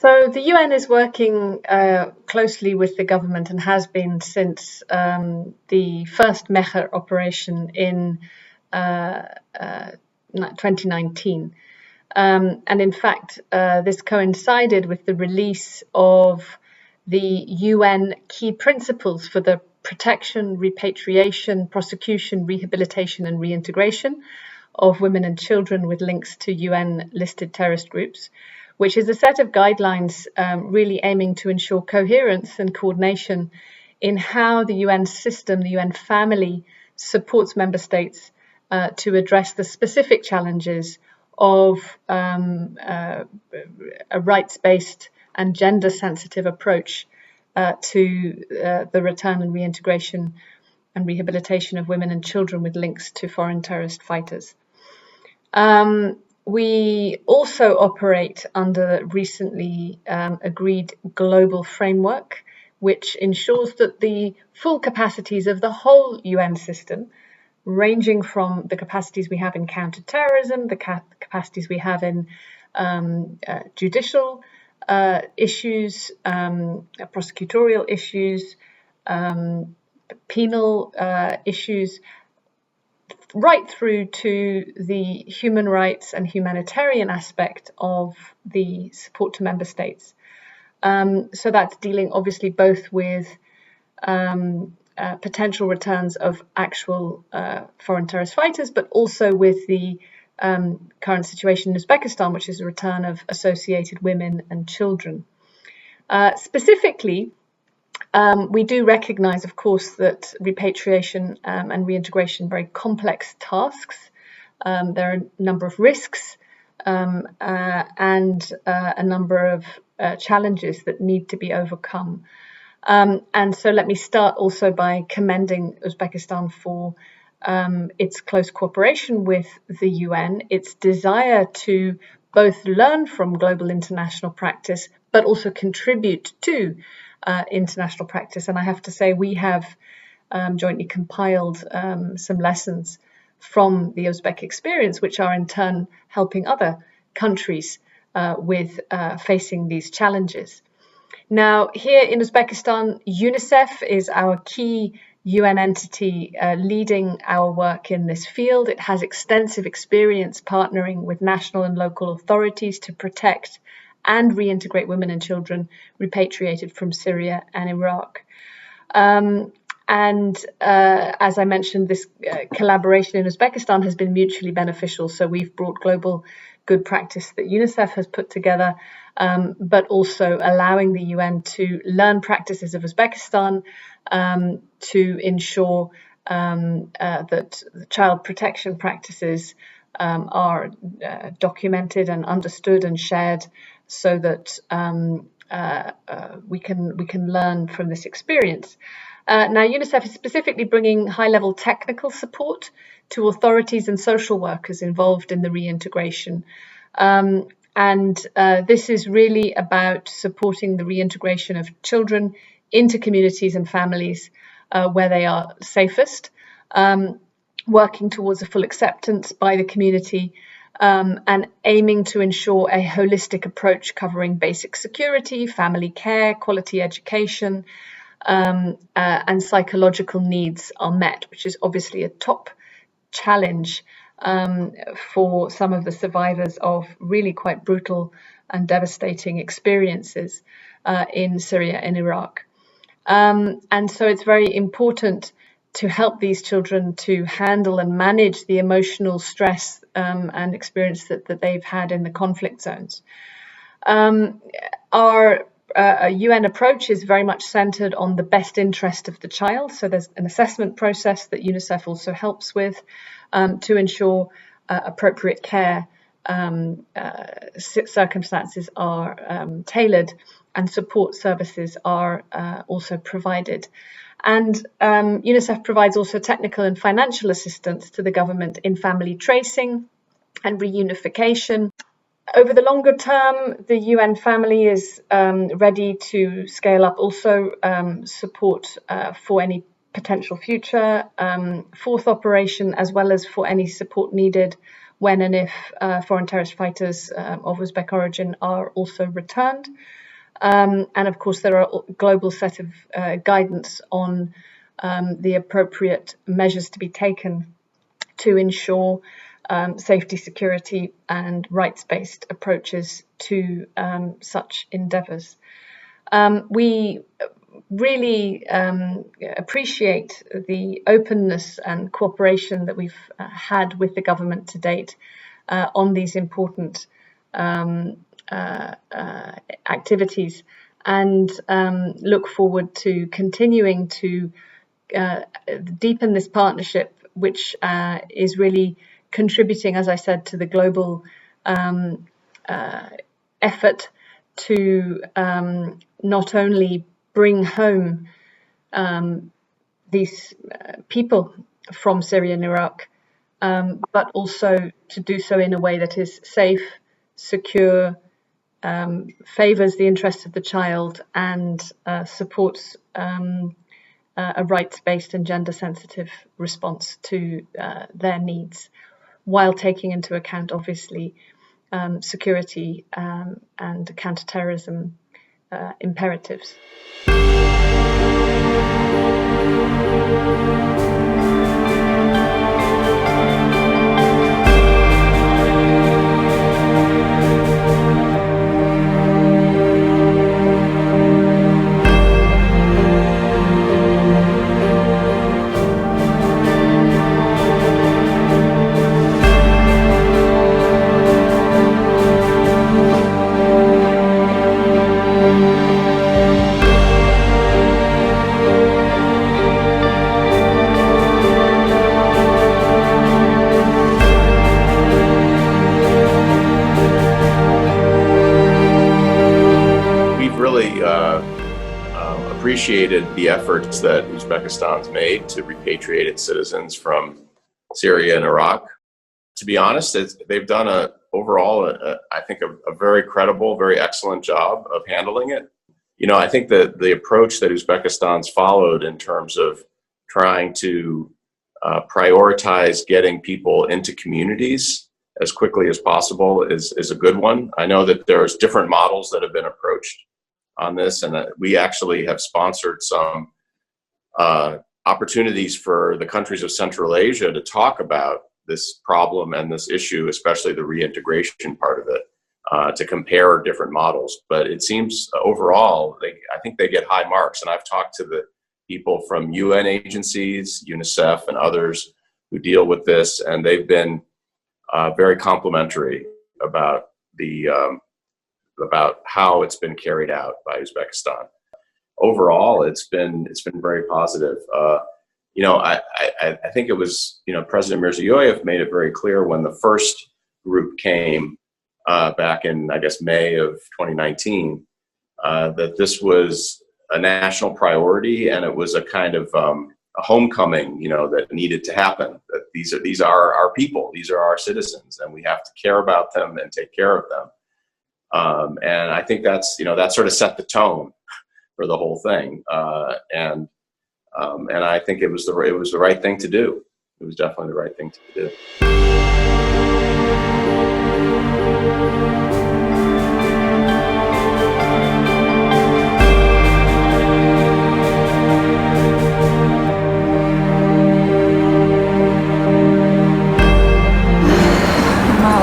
So the UN is working closely with the government and has been since the first Mehr operation in 2019. And in fact, this coincided with the release of the UN key principles for the protection, repatriation, prosecution, rehabilitation and reintegration of women and children with links to UN-listed terrorist groups, which is a set of guidelines really aiming to ensure coherence and coordination in how the UN system, the UN family, supports member states to address the specific challenges of a rights-based and gender-sensitive approach to the return and reintegration and rehabilitation of women and children with links to foreign terrorist fighters. We also operate under the recently agreed global framework, which ensures that the full capacities of the whole UN system, ranging from the capacities we have in counterterrorism, the capacities we have in judicial issues, prosecutorial issues, penal issues, right through to the human rights and humanitarian aspect of the support to member states. So that's dealing obviously both with potential returns of actual foreign terrorist fighters, but also with the current situation in Uzbekistan, which is a return of associated women and children. Specifically, we do recognize, of course, that repatriation and reintegration are very complex tasks. There are a number of risks and a number of challenges that need to be overcome. And so let me start also by commending Uzbekistan for its close cooperation with the UN, its desire to both learn from global international practice, but also contribute to international practice. And I have to say, we have jointly compiled some lessons from the Uzbek experience, which are in turn helping other countries with facing these challenges. Now, here in Uzbekistan, UNICEF is our key UN entity leading our work in this field. It has extensive experience partnering with national and local authorities to protect and reintegrate women and children repatriated from Syria and Iraq. As I mentioned, this collaboration in Uzbekistan has been mutually beneficial. So we've brought global good practice that UNICEF has put together, but also allowing the UN to learn practices of Uzbekistan to ensure that child protection practices are documented and understood and shared, so that we can learn from this experience. Now, UNICEF is specifically bringing high-level technical support to authorities and social workers involved in the reintegration. This is really about supporting the reintegration of children into communities and families where they are safest, working towards a full acceptance by the community, and aiming to ensure a holistic approach covering basic security, family care, quality education, and psychological needs are met, which is obviously a top challenge for some of the survivors of really quite brutal and devastating experiences in Syria and Iraq. And so it's very important to help these children to handle and manage the emotional stress and experience that they've had in the conflict zones. Our UN approach is very much centered on the best interest of the child. So there's an assessment process that UNICEF also helps with to ensure appropriate care circumstances are tailored and support services are also provided. And UNICEF provides also technical and financial assistance to the government in family tracing and reunification. Over the longer term, the UN family is ready to scale up also support for any potential future fourth operation, as well as for any support needed when and if foreign terrorist fighters of Uzbek origin are also returned. And of course, there are a global set of guidance on the appropriate measures to be taken to ensure safety, security, and rights-based approaches to such endeavours. We really appreciate the openness and cooperation that we've had with the government to date on these important activities, and look forward to continuing to deepen this partnership, which is really contributing, as I said, to the global effort to not only bring home these people from Syria and Iraq, but also to do so in a way that is safe, secure, favours the interests of the child, and supports a rights-based and gender-sensitive response to their needs, while taking into account, obviously, security and counter-terrorism imperatives. Appreciated the efforts that Uzbekistan's made to repatriate its citizens from Syria and Iraq. To be honest, they've done I think a very credible, very excellent job of handling it. You know, I think that the approach that Uzbekistan's followed in terms of trying to prioritize getting people into communities as quickly as possible is a good one. I know that there's different models that have been approached on this, and we actually have sponsored some opportunities for the countries of Central Asia to talk about this problem and this issue, especially the reintegration part of it, to compare different models. But it seems overall, I think they get high marks. And I've talked to the people from UN agencies, UNICEF, and others who deal with this, and they've been very complimentary about about how it's been carried out by Uzbekistan. Overall, it's been very positive. You know, I think it was, you know, President Mirziyoyev made it very clear when the first group came back in, I guess, May of 2019, that this was a national priority, and it was a kind of a homecoming, you know, that needed to happen. That these are our people, these are our citizens, and we have to care about them and take care of them. And I think that's, you know, that sort of set the tone for the whole thing. And I think it was the right thing to do. It was definitely the right thing to do.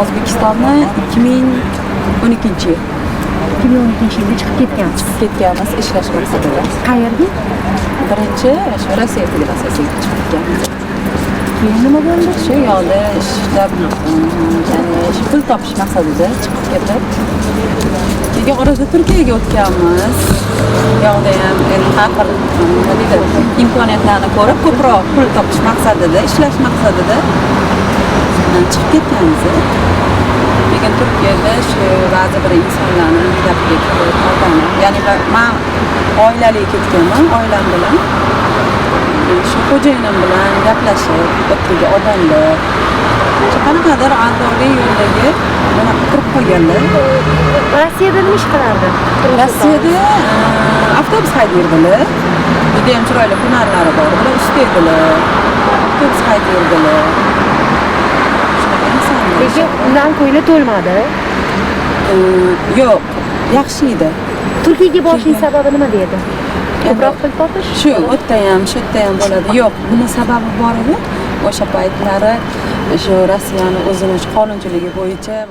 O'zbekistonni 2012 yil. 2012 yilda chiqib ketgansiz. Chiqib ketganmiz ishlash maqsadida. Qayerga? Birinchi shu Rossiya federatsiyasiga chiqib ketganmiz. Keyin nima bo'ldi? Shu yo'lda ishlab, ya'ni pul topish maqsadida chiqib ketib, keyin orada Turkiyaga o'tganmiz. Yo'lda ham endi har xil nima deydi, imkoniyatlarni ko'rib, ko'proq pul topish maqsadida, ishlash maqsadida chiqib ketganmiz. Lekin Turkiyada shu ba'zi bir insonlarni gapiga kirib qolganman. Ya'ni men oilali ketganman, oilam bilan. Shu xo'jayinim bilan gaplashib, o'ttirga odamlar qanaqadir a'zoli yo'ldagi mana kirib qolganlar. Rossiyada nima ish qilardi? Rossiyada avtobus haydaydilar. Juda ham chiroyli hunarlari bor. Ular usta edilar. Avtobus haydaydilar. Shunaqa insonlar. Lekin undan ko'ngli to'lmadi. Yo'q, yaxshi edi. Turkiyaga borishning sababi nima derdi? Ko'proq pul topish? Shu yerda ham bo'ladi. Yo'q, buni sababi bor edi. O'sha paytlari shu Rossiyani o'zini qonunchiligi bo'yicha